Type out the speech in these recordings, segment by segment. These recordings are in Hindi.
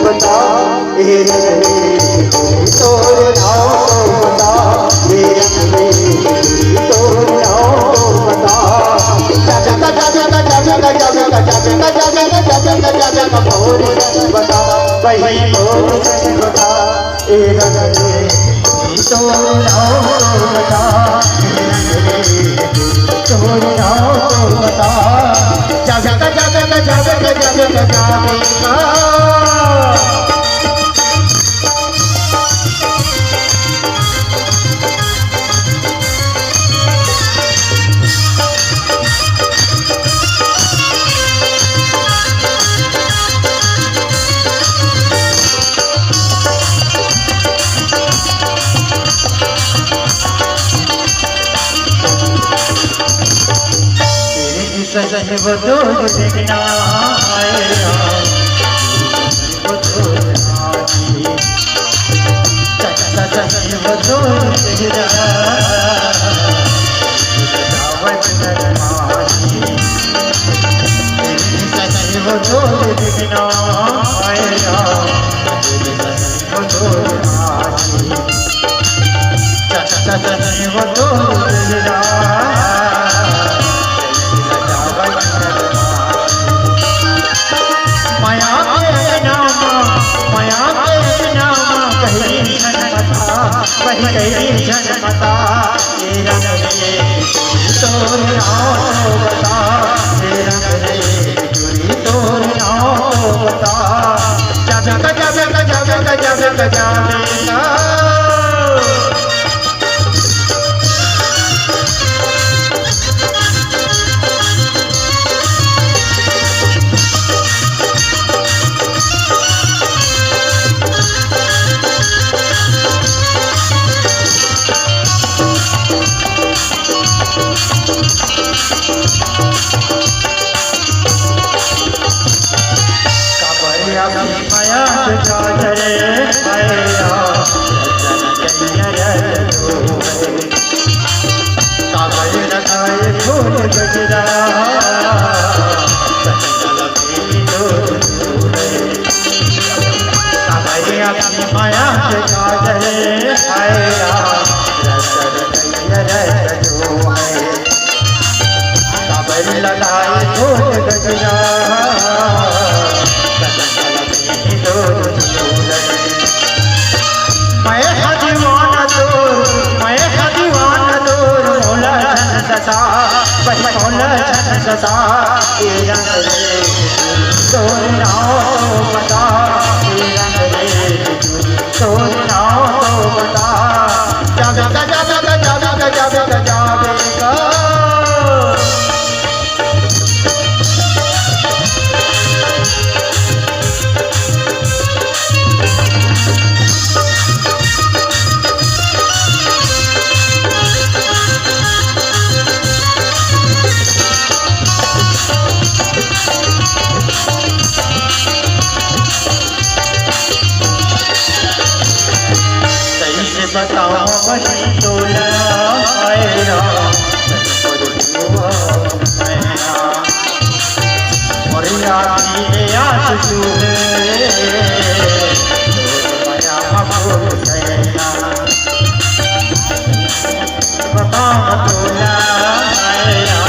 बता ये रंग में तोर नाम तो बता ये रंग में तोर नाम तो बता जाबे का जाबे का जाबे का जाबे का जाबे का जाबे का जाबे का जाबे का मोर रंग बता वही मोर रंग बता ये रंग में तोर नाम तो बता ये रंग में तोर नाम तो बता जाबे का जाबे का जाबे का जाबे का जाबे का सजन वो दूर देखना आएगा वो दूर आजी सजन वो दूर देखना दावत नरमानी सजन वो दूर देखना आएगा वो दूर आजी सजन वो दूर देखना वही कहीं जनमता ये रंग में तोर नाम तो बता ये रंग में तोर नाम तो बता जाबे का जाबे का जाबे का जाबे का जाबे का माया जाजरे आया कागज लगाए फूल गजरा कागज माया जाजरे आया कागज लगाए फूल गजरा सदा ये रंग रे तोर नाम बता ये रंग रे तोर नाम बता जाबे का जाबे का जाबे का जाबे का जाबे का बताओ वही तोला आएगा और याद आंसू बताओ तोला आएगा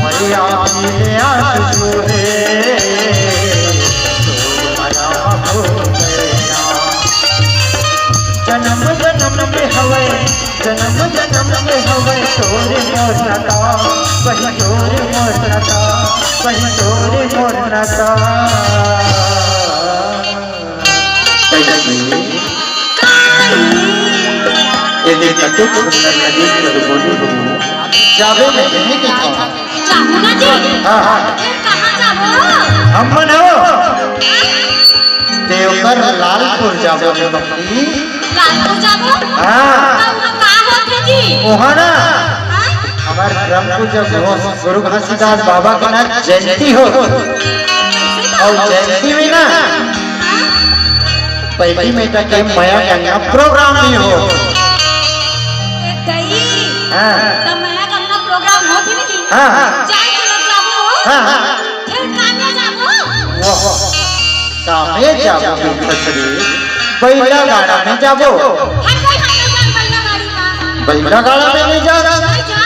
और याद आंसू जन्म जन्म में हवे जन्म जन्म में हवे तोरे मोर नाता वही तोरे मोर नाता वही तोरे मोर नाता ये देख कटु सुंदर नदी के बोली हो जावे में नहीं देखा जाऊं ना जी हां हां कहां जाओ हम न देवकर लालपुर जाबो रे बकरी लालपुर जाबो हां का होत जी ओहा ना हमार ब्रह्मपुर जब गुरु घासीदास बाबा का ना जयंती हो और जयंती में ना पहली में तक माया का प्रोग्राम भी हो गई हां तो माया का प्रोग्राम होती नहीं हां जाए के लोग जाबो हाँ फिर कामे जाबो कामे जाबो खसरी बैला गाड़ा में जाबो हम कोई खाने जान बैला गाड़ी में बैला गाड़ा में नहीं जा रहा नहीं जान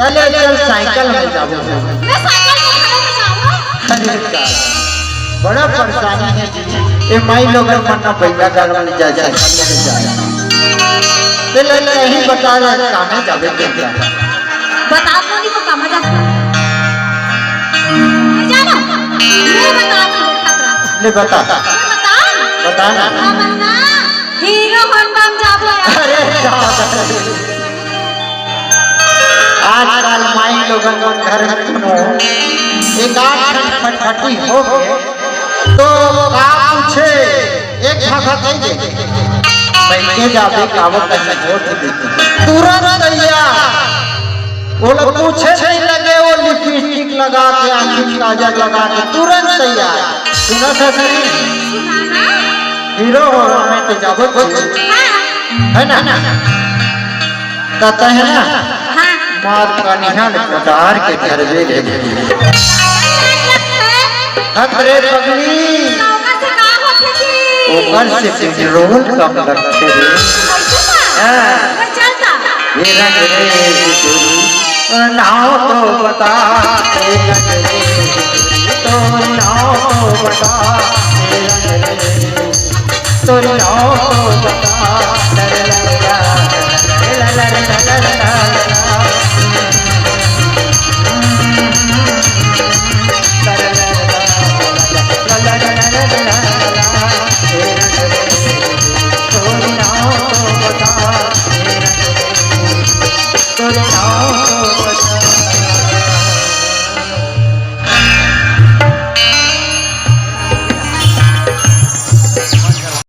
चले चल साइकिल में जाबो मैं साइकिल में खड़े में जाऊं अरे का बड़ा परेशानी है ये माई लोग मन्ना बैला गाड़ा में जा जा चले नहीं बता रहा कामे जाबे क्या बता दो नहीं तो कामे जा जानो मैं बता दूं खतरा ले बता बता ना मन्ना हीरो होंडा में जाबो अरे आजकल माई लोगन घर में सुनो एक आठ फटफटी हो गए तो का पूछे एक भागा कह दे बैठे जाबे कावत का वोट देती तुरंत तैयार वो लोग पूछे नहीं लगे वो लिपस्टिक लगा के आंखी काजल लगा के तुरंत तैयार सुना ससुरी सुनाना हीरो हो में तो जाबो है ना कहता है ना हां मार का निहाल पटार के घर वे ले खतरे पगली नौका से का होथे जी ऊपर से पेट्रोल कम लगते रे हां मैं चलता ये रंग रे नाव तो बता ये रंग रे तो नाव तो बता ये रंग रे तो नाव तो बता ला ला ला ला ला ला ला ला